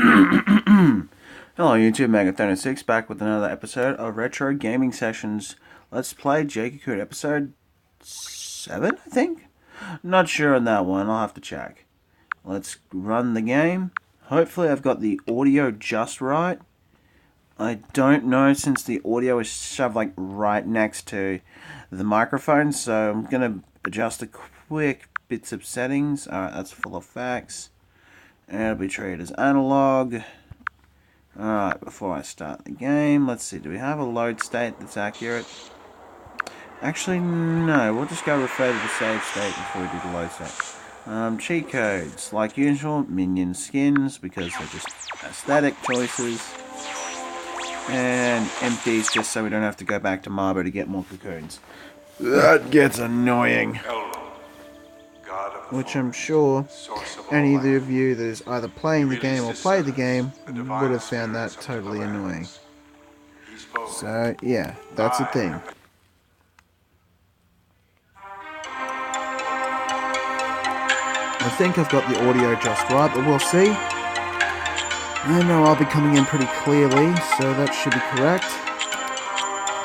Hello YouTube, Megathon6 back with another episode of Retro Gaming Sessions. Let's play Jade, Cocoon episode 7, I think? Not sure on that one, I'll have to check. Let's run the game. Hopefully I've got the audio just right. I don't know since the audio is shoved like right next to the microphone, so I'm going to adjust a quick bits of settings. Alright, that's full of facts. And it'll be treated as analog. Alright, before I start the game, let's see, do we have a load state that's accurate? Actually, no, we'll just go refer to the save state before we do the load state. Cheat codes, like usual, minion skins, because they're just aesthetic choices. And empties, just so we don't have to go back to Marbo to get more cocoons. That gets annoying. Which I'm sure any of you that is either playing the game or played the game would have found that totally annoying. So, yeah, that's the thing. I think I've got the audio just right, but we'll see. I know I'll be coming in pretty clearly, so that should be correct.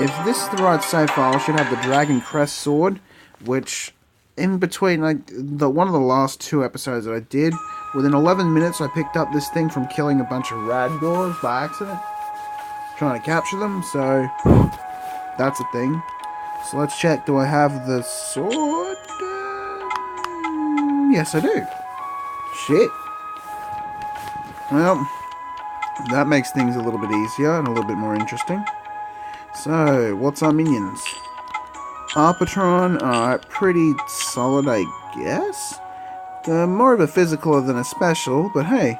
If this is the right save file, I should have the Dragon Crest Sword, which, in between, like, one of the last 2 episodes that I did, within 11 minutes I picked up this thing from killing a bunch of Radgors by accident, trying to capture them, so that's a thing. So let's check, do I have the sword? Yes, I do. Shit. Well, that makes things a little bit easier and a little bit more interesting. So, what's our minions? Arpatron, alright, pretty solid, I guess? More of a physical than a special, but hey,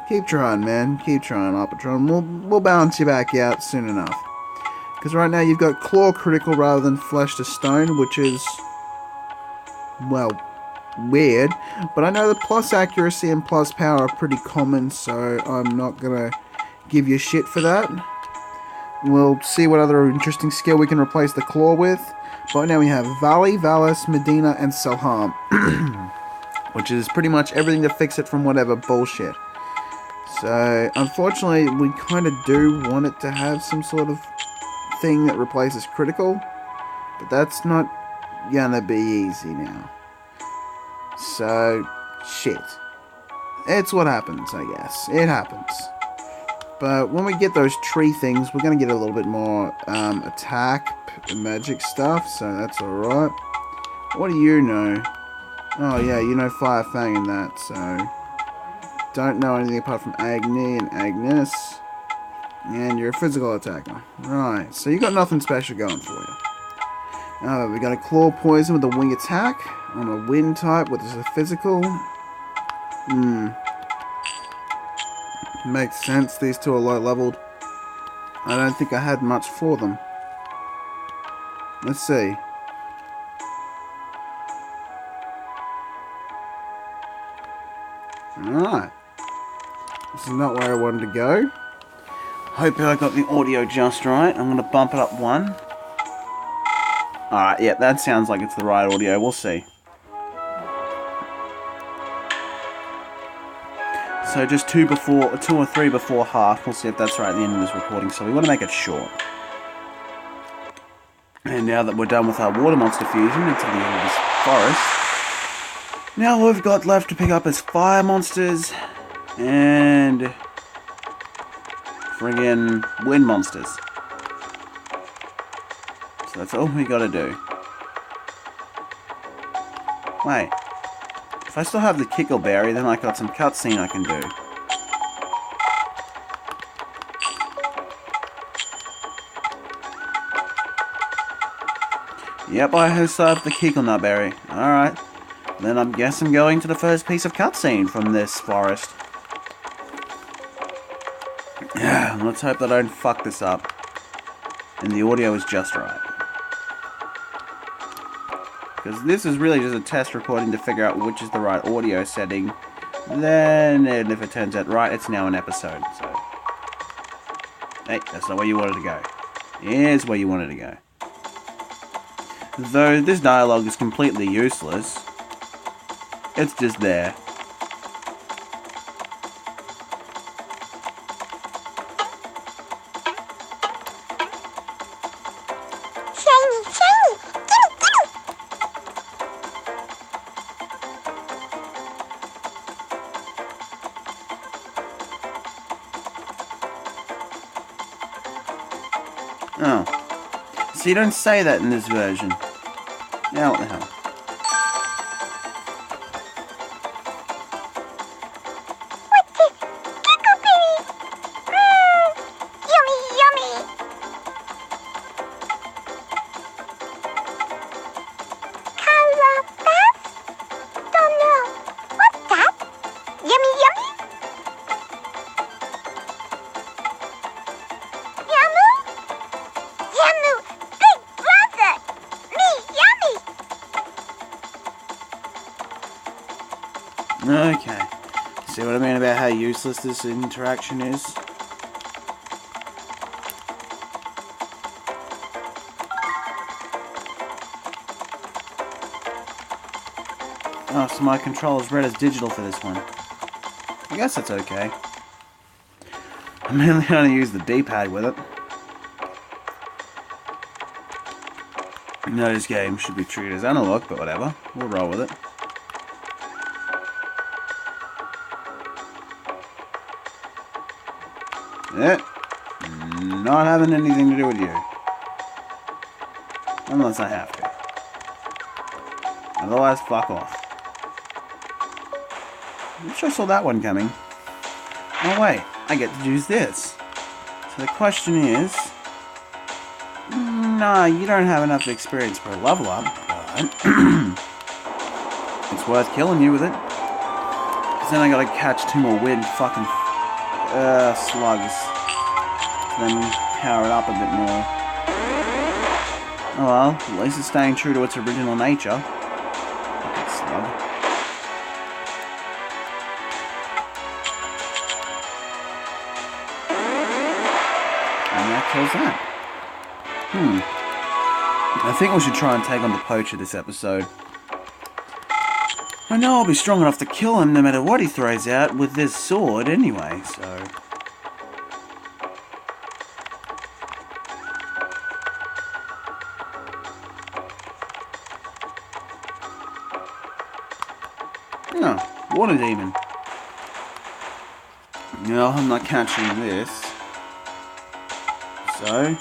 keep trying, man. Keep trying, Arpatron. We'll balance you back out soon enough. Because right now you've got Claw Critical rather than Flesh to Stone, which is, well, weird. But I know that plus accuracy and plus power are pretty common, so I'm not gonna give you shit for that. We'll see what other interesting skill we can replace the Claw with. But now we have Valley, Valis, Medina, and Selharm. Which is pretty much everything to fix it from whatever bullshit. So, unfortunately, we kind of do want it to have some sort of thing that replaces critical. But that's not gonna be easy now. So, shit. It's what happens, I guess. It happens. But when we get those tree things, we're going to get a little bit more attack, magic stuff, so that's alright. What do you know? Oh yeah, you know Fire Fang and that, so... Don't know anything apart from Agni and Agnes. And you're a physical attacker. Right, so you got nothing special going for you. We got a Claw Poison with a Wing Attack. On a Wind type, which is a physical. Makes sense, these two are low leveled. I don't think I had much for them. Let's see. Alright. This is not where I wanted to go. Hope I got the audio just right. I'm going to bump it up 1. Alright, yeah, that sounds like it's the right audio. We'll see. So just 2 or 3 before half. We'll see if that's right at the end of this recording. So we want to make it short. And now that we're done with our water monster fusion into the end of this forest, now all we've got left to pick up is fire monsters and friggin' wind monsters. So that's all we gotta do. Wait. If I still have the Kickleberry, then I got some cutscene I can do. Yep, I still have the Kicklenutberry. Alright. Then I guess I'm going to the first piece of cutscene from this forest. Let's hope that I don't fuck this up. And the audio is just right. Because this is really just a test recording to figure out which is the right audio setting. Then, and if it turns out right, it's now an episode. So, hey, that's not where you wanted to go. Here's where you wanted to go. Though this dialogue is completely useless, it's just there. Oh. So you don't say that in this version. Now what the hell? Okay. See what I mean about how useless this interaction is? Oh, so my controller's red as digital for this one. I guess that's okay. I'm mainly going to use the D-pad with it. No, this game should be treated as analog, but whatever. We'll roll with it. Yeah. Not having anything to do with you. Unless I have to. Otherwise, fuck off. I'm sure I saw that one coming. Oh wait, I get to use this. So the question is... Nah, you don't have enough experience for a level up, but... it's worth killing you with it. Because then I gotta catch 2 more weird fucking... slugs. Then power it up a bit more. Oh well, at least it's staying true to its original nature. Fucking slug. And that kills that. I think we should try and take on the poacher this episode. I know I'll be strong enough to kill him no matter what he throws out with this sword anyway, so... No, water demon. No, I'm not catching this. So,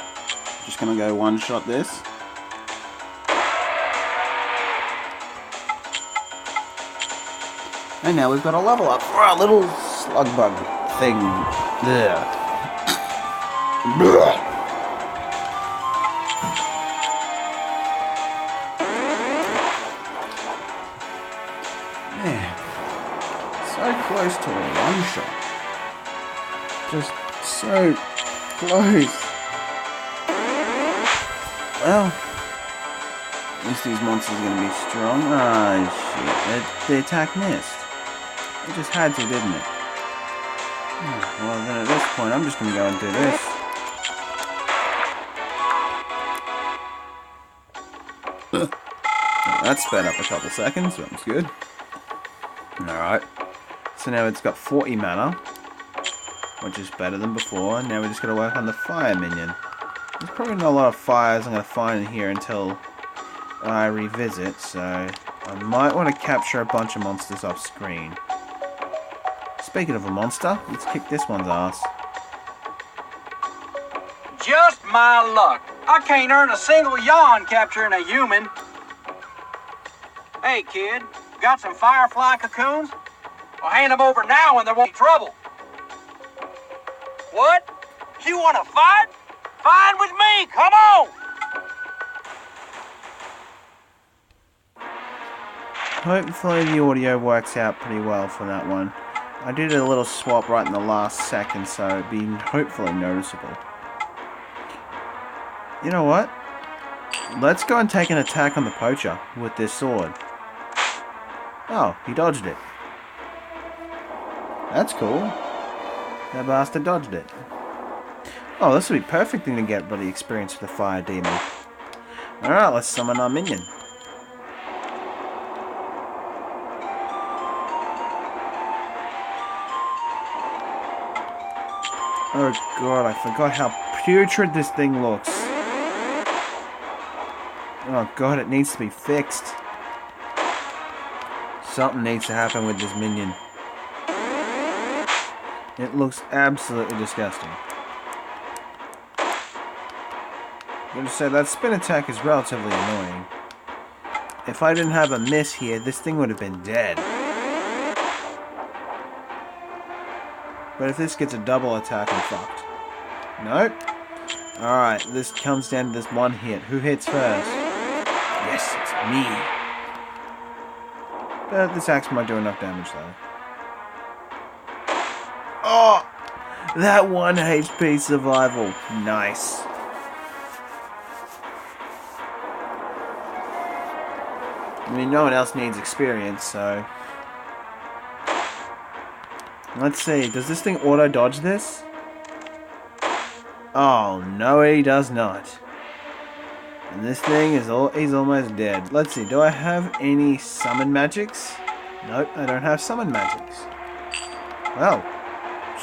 just gonna go one-shot this. And now we've got a level up for our little slug bug thing. There. Man, so close to a one-shot. Just so close. Well, at least these monsters are going to be strong. Ah, shit. The attack missed. It just had to, didn't it? Well, then at this point, I'm just going to go and do this. That sped up a couple seconds. That was good. Alright. So now it's got 40 mana, which is better than before. Now we're just going to work on the fire minion. There's probably not a lot of fires I'm going to find in here until I revisit, so I might want to capture a bunch of monsters off screen. Speaking of a monster, let's kick this one's ass. Just my luck. I can't earn a single yawn capturing a human. Hey, kid, got some firefly cocoons? Well, hand them over now and there won't be trouble. What? You want to fight? Fine with me, come on! Hopefully the audio works out pretty well for that one. I did a little swap right in the last second, so it'd be hopefully noticeable. You know what? Let's go and take an attack on the poacher with this sword. Oh, he dodged it. That's cool. That bastard dodged it. Oh, this would be a perfect thing to get bloody experience with the fire demon. Alright, let's summon our minion. Oh god, I forgot how putrid this thing looks. Oh god, it needs to be fixed. Something needs to happen with this minion. It looks absolutely disgusting. I'm going to say that spin attack is relatively annoying. If I didn't have a miss here, this thing would have been dead. But if this gets a double attack, I'm fucked. Nope. Alright, this comes down to this one hit. Who hits first? Yes, it's me. But this axe might do enough damage, though. Oh! That 1 HP survival. Nice. I mean, no one else needs experience, so... Let's see, does this thing auto-dodge this? Oh, no he does not. And this thing is he's almost dead. Let's see, do I have any summon magics? Nope, I don't have summon magics. Well,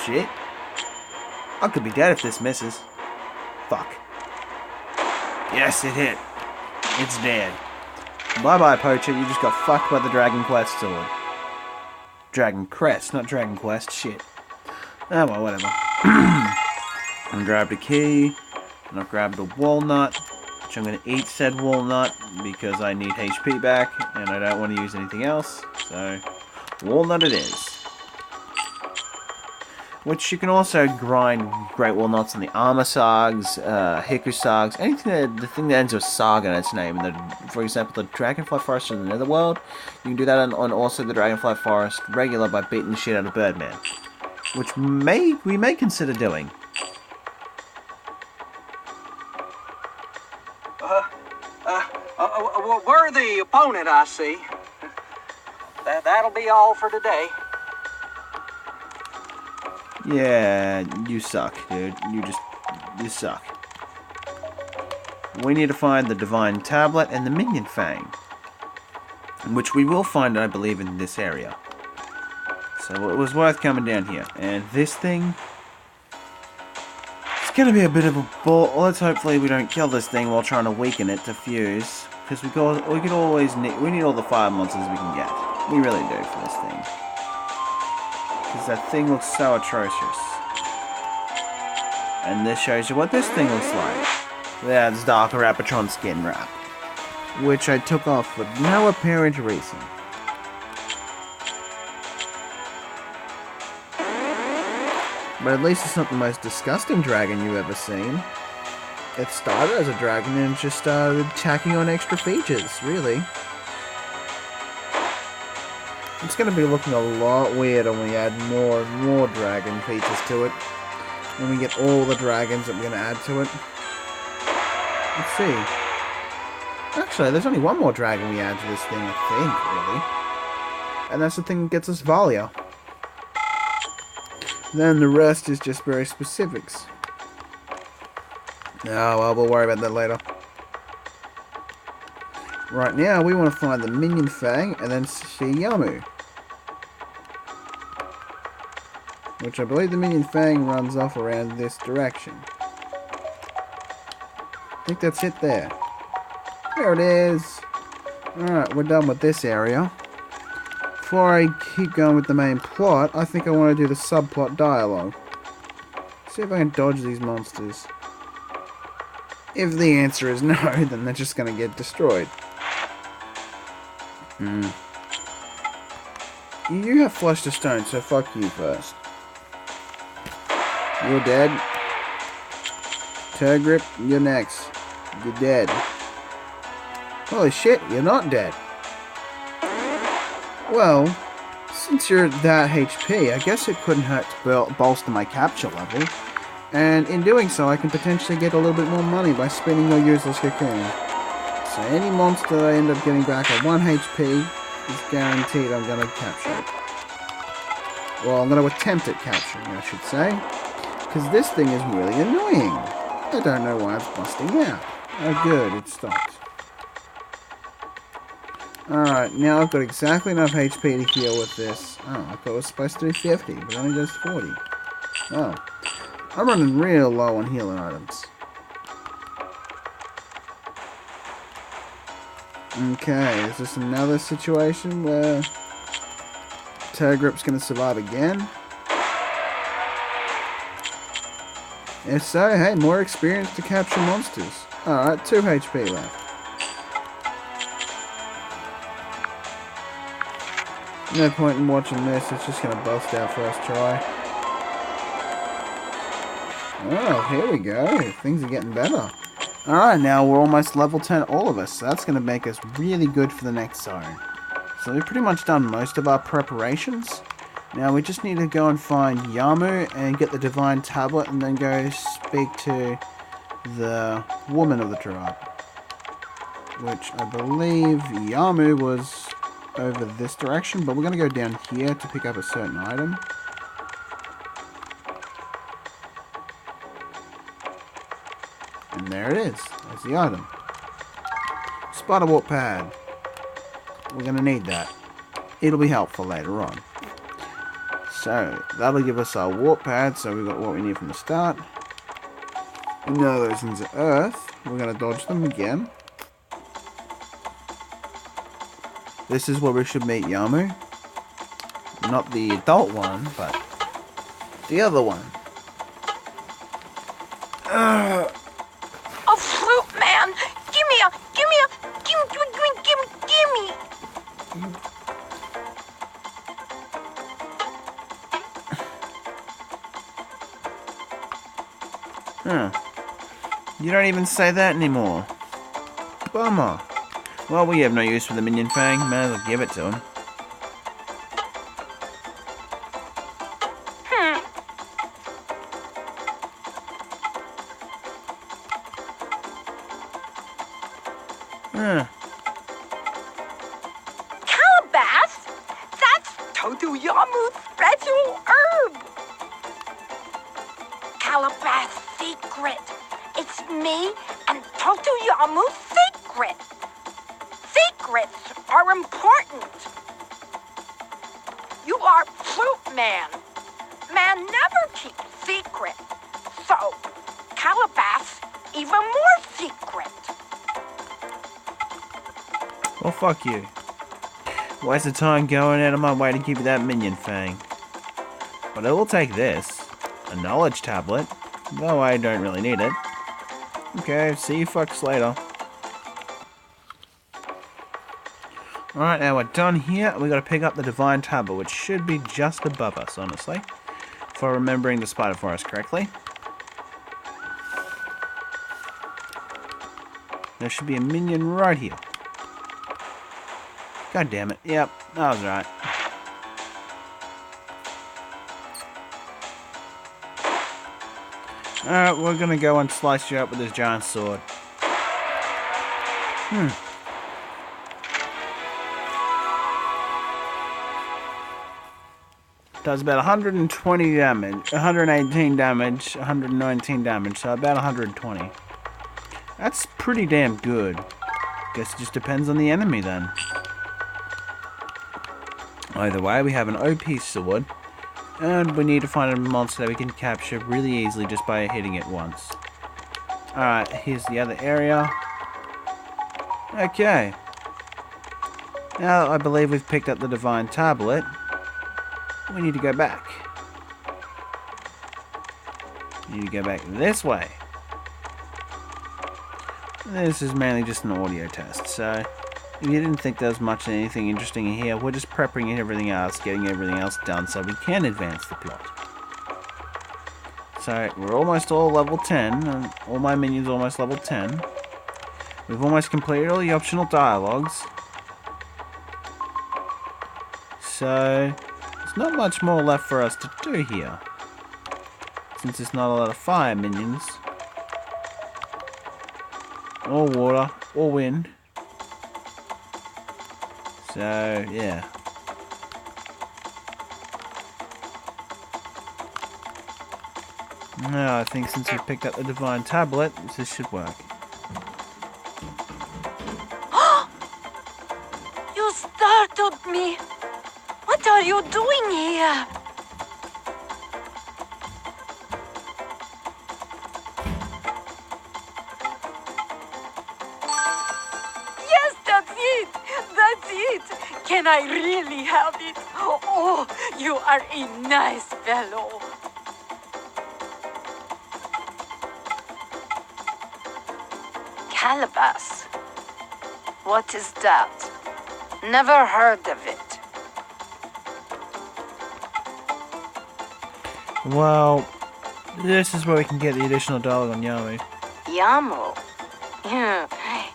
shit. I could be dead if this misses. Fuck. Yes, it hit. It's dead. Bye-bye, Poacher, you just got fucked by the Dragon Quest sword. Dragon Crest, not Dragon Quest, shit. Ah, well, whatever. I grabbed a key, and I've grabbed a walnut, which I'm going to eat said walnut, because I need HP back, and I don't want to use anything else, so walnut it is. Which you can also grind great walnuts on the armor sags, hickory sags, anything the thing that ends with sag in its name. For example, the Dragonfly Forest in the Netherworld, you can do that on also the Dragonfly Forest regular by beating the shit out of Birdman. Which we may consider doing. Worthy opponent, I see. That'll be all for today. Yeah, you suck, dude. You suck. We need to find the Divine Tablet and the Minion Fang. Which we will find, I believe, in this area. So it was worth coming down here. And this thing... It's gonna be a bit of a ball. Let's hopefully we don't kill this thing while trying to weaken it to fuse. Because we need all the fire monsters we can get. We really do for this thing. Because that thing looks so atrocious. And this shows you what this thing looks like. That's Dark Rapatron skin wrap. Which I took off for no apparent reason. But at least it's not the most disgusting dragon you've ever seen. It started as a dragon and just started tacking on extra features, really. It's going to be looking a lot weirder when we add more and more dragon features to it. When we get all the dragons that we're going to add to it. Let's see. Actually, there's only one more dragon we add to this thing, I think, really. And that's the thing that gets us Valia. Then the rest is just very specifics. Oh, well, we'll worry about that later. Right now, we want to find the Minion Fang and then see Yamu. Which I believe the Minion Fang runs off around this direction. I think that's it there. There it is. Alright, we're done with this area. Before I keep going with the main plot, I think I want to do the subplot dialogue. See if I can dodge these monsters. If the answer is no, then they're just going to get destroyed. You have flushed a stone, so fuck you first. You're dead. Turgrip, you're next. You're dead. Holy shit, you're not dead. Well, since you're that HP, I guess it couldn't hurt to bolster my capture level. And in doing so, I can potentially get a little bit more money by spinning your useless Cocoon. So any monster I end up getting back at 1 HP is guaranteed I'm going to capture it. Well, I'm going to attempt at capturing, I should say. Because this thing is really annoying. I don't know why it's busting out. Oh good, it stopped. Alright, now I've got exactly enough HP to heal with this. Oh, I thought it was supposed to be 50, but it only does 40. Oh. I'm running real low on healing items. Okay, is this another situation where Turgrip's going to survive again? If so, hey, more experience to capture monsters. Alright, 2 HP left. No point in watching this, it's just gonna bust our first try. Oh, here we go. Things are getting better. Alright, now we're almost level 10, all of us. So that's going to make us really good for the next zone. So we've pretty much done most of our preparations. Now we just need to go and find Yamu and get the Divine Tablet and then go speak to the woman of the tribe. Which I believe Yamu was over this direction, but we're going to go down here to pick up a certain item. And there it is. There's the item. Spider warp pad. We're going to need that. It'll be helpful later on. So, that'll give us our warp pad, so we've got what we need from the start. And now those into Earth. We're going to dodge them again. This is where we should meet Yamu. Not the adult one, but the other one. A fruit man! Gimme! Huh. You don't even say that anymore. Bummer. Well, we have no use for the minion fang. Might as well give it to him. Huh. Calabash? That's Totoyamu's special herb! Calabash secret. It's me and Totoyamu's secret. Secrets are important. You are fruit man. Man never keeps secret. So, Calabash even more secret. Well, fuck you. Waste of time going out of my way to give you that minion fang. But I will take this. A knowledge tablet. Though I don't really need it. Okay, see you fucks later. Alright, now we're done here. We gotta pick up the Divine Tablet, which should be just above us, honestly. If I'm remembering the Spider Forest correctly. There should be a minion right here. God damn it. Yep, that was right. Alright, we're gonna go and slice you up with this giant sword. Does about 120 damage, 118 damage, 119 damage, so about 120. That's pretty damn good. Guess it just depends on the enemy then. Either way, we have an OP sword, and we need to find a monster that we can capture really easily just by hitting it once. Alright, here's the other area. Okay. Now I believe we've picked up the Divine Tablet. We need to go back. We need to go back this way. This is mainly just an audio test, so if you didn't think there was much anything interesting in here, we're just prepping everything else, getting everything else done so we can advance the plot. So, we're almost all level 10, and all my minions are almost level 10. We've almost completed all the optional dialogues. So, there's not much more left for us to do here. Since there's not a lot of fire minions. Or water, or wind. So, yeah. No, I think since we picked up the Divine Tablet, this should work. You startled me. What are you doing here? Yes, that's it. That's it. Can I really have it? Oh, you are a nice fellow. Calabash. What is that? Never heard of it. Well, this is where we can get the additional dialogue on Yamu. Yamu.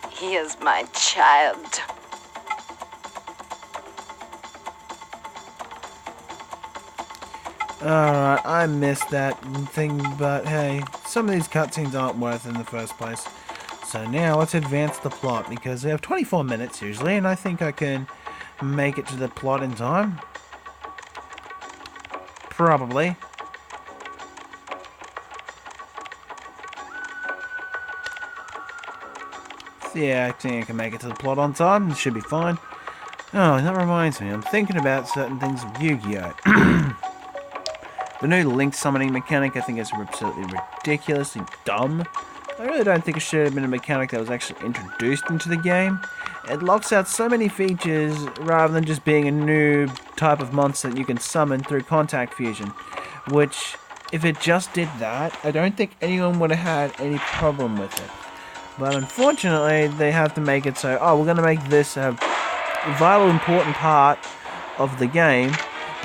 He is my child. Alright, I missed that thing, but hey, some of these cutscenes aren't worth it in the first place. So now let's advance the plot, because we have 24 minutes usually, and I think I can make it to the plot in time. Probably. Yeah, I think I can make it to the plot on time. It should be fine. Oh, that reminds me. I'm thinking about certain things of Yu-Gi-Oh! The new link summoning mechanic I think is absolutely ridiculously dumb. I really don't think it should have been a mechanic that was actually introduced into the game. It locks out so many features rather than just being a new type of monster that you can summon through contact fusion. Which, if it just did that, I don't think anyone would have had any problem with it. But unfortunately, they have to make it so, oh, we're going to make this a vital, important part of the game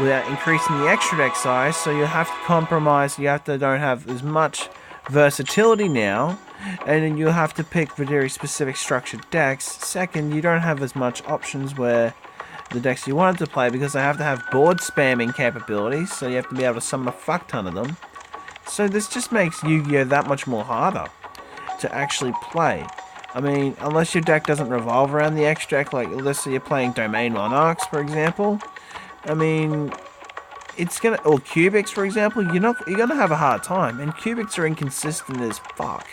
without increasing the extra deck size, so you have to compromise, don't have as much versatility now, and then you have to pick very specific structured decks. Second, you don't have as much options where the decks you wanted to play, because they have to have board spamming capabilities, so you have to be able to summon a fuck ton of them. So this just makes Yu-Gi-Oh! That much more harder to actually play. I mean, unless your deck doesn't revolve around the X deck, like let's say you're playing Domain Monarchs, for example. I mean, it's gonna, or Cubics, for example. You're gonna have a hard time, and Cubics are inconsistent as fuck.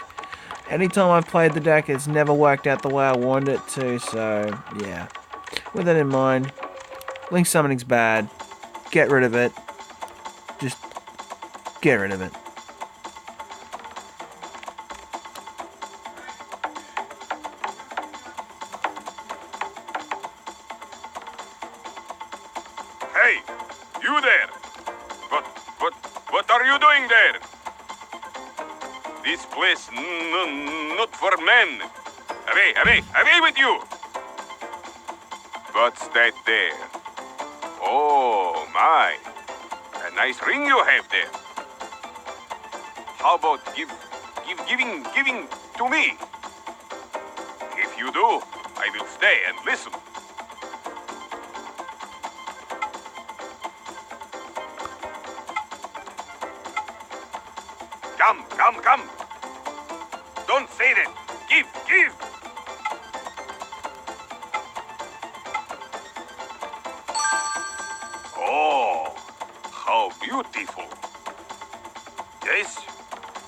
Anytime I've played the deck, it's never worked out the way I wanted it to. So yeah, with that in mind, Link Summoning's bad. Get rid of it. Just get rid of it. Hey, you there! What are you doing there? This place not for men. Away with you! What's that there? Oh my, a nice ring you have there. How about giving to me? If you do, I will stay and listen. Come. Don't say that. Give. Oh, how beautiful. Yes?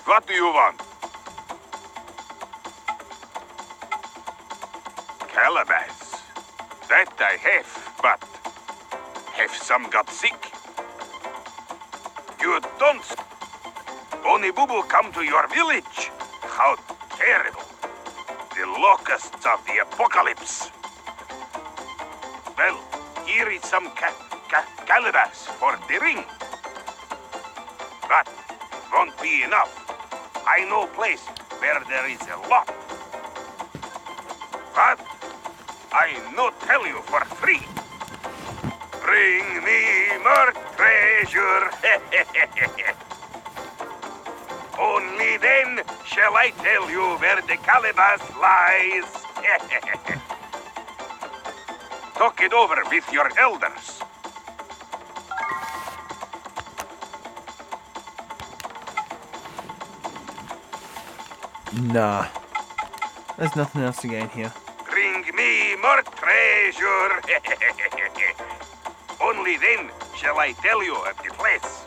What do you want? Calabash. That I have, but have some got sick? You don't... Bonnie Boo Boo come to your village? How terrible. The locusts of the apocalypse. Well, here is some calabash for the ring. But it won't be enough. I know a place where there is a lot. But I no tell you for free. Bring me more treasure. Only then shall I tell you where the calabash lies. Talk it over with your elders. Nah. There's nothing else to gain here. Bring me more treasure. Only then shall I tell you of the place.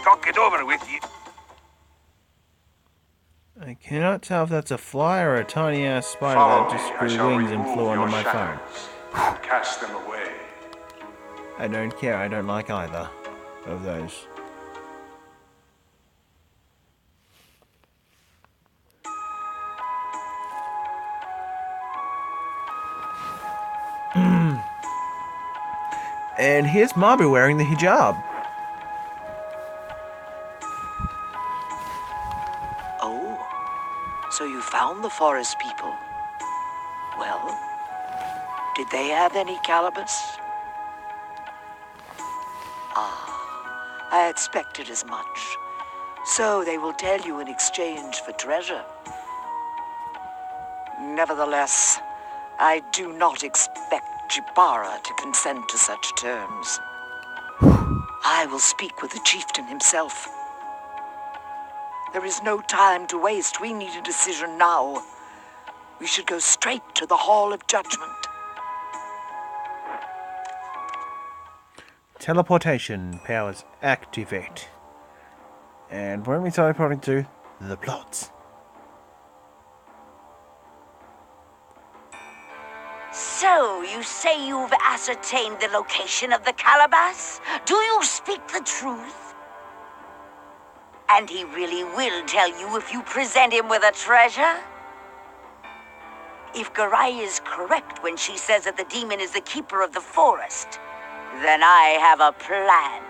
Talk it over with you. I cannot tell if that's a fly or a tiny ass spider Follow that just me, I grew shall wings and remove flew onto your my phone. shadows. Cast them away. I don't care, I don't like either of those. And here's Mabu wearing the hijab. Oh, So you found the forest people. Well, did they have any Calibus? Ah, I expected as much. So they will tell you in exchange for treasure. Nevertheless, I do not expect Jibara to consent to such terms. I will speak with the chieftain himself. There is no time to waste. We need a decision now. We should go straight to the Hall of Judgment. Teleportation powers activate. And where are we teleporting to? The plot. So, you say you've ascertained the location of the Calabas? Do you speak the truth? And he really will tell you if you present him with a treasure? If Garai is correct when she says that the demon is the keeper of the forest, then I have a plan.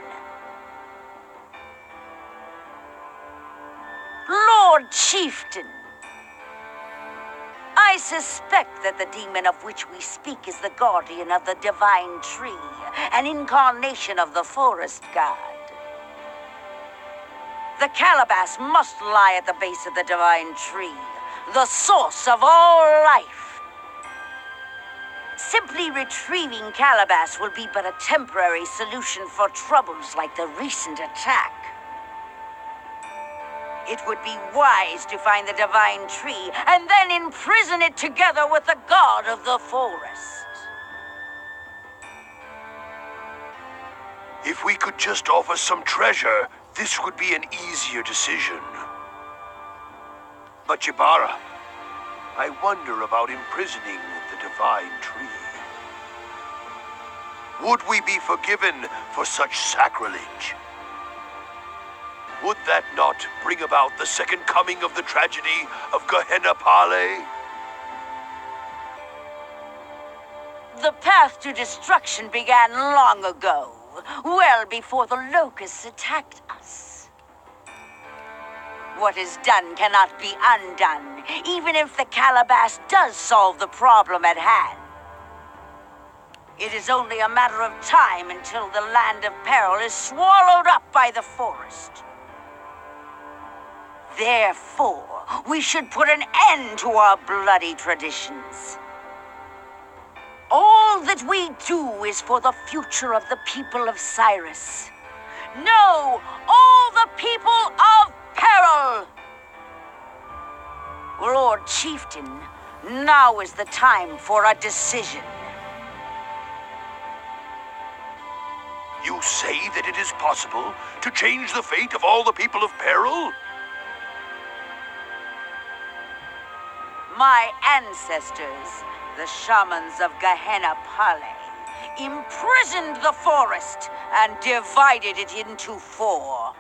Lord Chieftain, I suspect that the demon of which we speak is the guardian of the divine tree, an incarnation of the forest god. The Calabas must lie at the base of the divine tree, the source of all life. Simply retrieving Calabas will be but a temporary solution for troubles like the recent attack. It would be wise to find the divine tree and then imprison it together with the god of the forest. If we could just offer some treasure, this would be an easier decision. But Jibara, I wonder about imprisoning the divine tree. Would we be forgiven for such sacrilege? Would that not bring about the second coming of the tragedy of Gehenna Pale? The path to destruction began long ago, well before the locusts attacked us. What is done cannot be undone, even if the Calabas does solve the problem at hand. It is only a matter of time until the land of peril is swallowed up by the forest. Therefore, we should put an end to our bloody traditions. All that we do is for the future of the people of Cyrus. No, all the people of peril! Lord Chieftain, now is the time for a decision. You say that it is possible to change the fate of all the people of peril? My ancestors, the shamans of Gehenna Pale, imprisoned the forest and divided it into 4.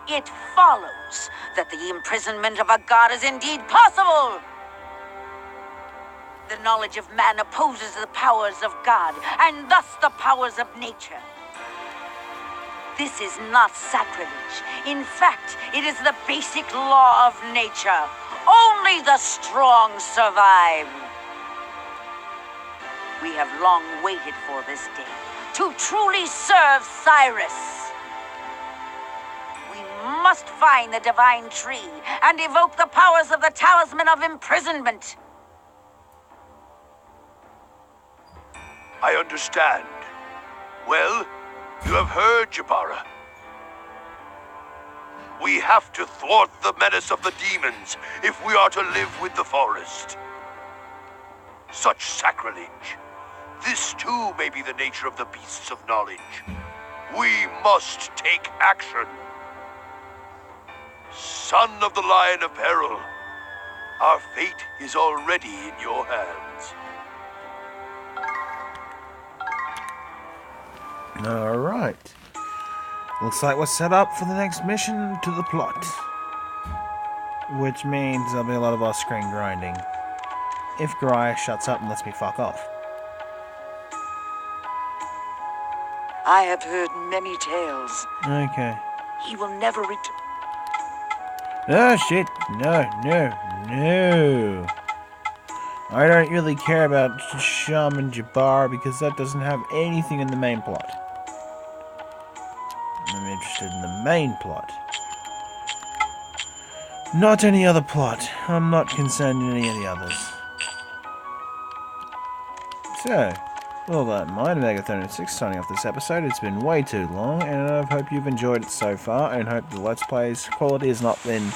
It follows that the imprisonment of a god is indeed possible. The knowledge of man opposes the powers of God, and thus the powers of nature. This is not sacrilege. In fact, it is the basic law of nature. Only the strong survive. We have long waited for this day to truly serve Cyrus. We must find the divine tree and evoke the powers of the talisman of imprisonment. I understand. Well, you have heard, Jibara. We have to thwart the menace of the demons if we are to live with the forest. Such sacrilege. This too may be the nature of the beasts of knowledge. We must take action. Son of the Lion of Peril, our fate is already in your hands. Alright. Looks like we're set up for the next mission to the plot. Which means there'll be a lot of our screen grinding. If Garai shuts up and lets me fuck off. I have heard many tales. Okay. He will never return. Oh shit, no. I don't really care about Shaman Jabbar because that doesn't have anything in the main plot. I'm interested in the main plot. Not any other plot. I'm not concerned in any of the others. So, with all that in mind, Megathon6 signing off this episode. It's been way too long, and I hope you've enjoyed it so far, and hope the Let's Play's quality has not been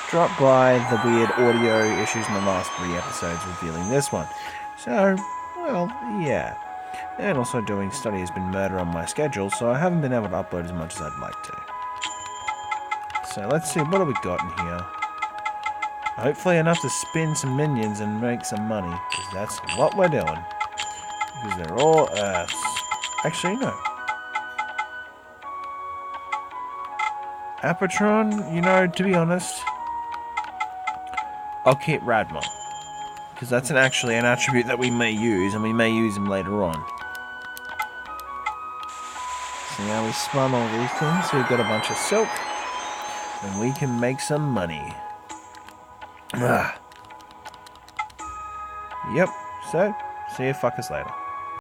dropped by the weird audio issues in the last 3 episodes revealing this one. So, well, yeah. And also doing study has been murder on my schedule, so I haven't been able to upload as much as I'd like to. So let's see, what have we got in here? Hopefully enough to spin some minions and make some money, because that's what we're doing. Because they're all Earths. Actually, no. Apatron, you know, to be honest, I'll keep Radma. Because that's actually an attribute that we may use, and we may use him later on. So now we spun all these things, we've got a bunch of silk, and we can make some money. Yep, so, see you fuckers later.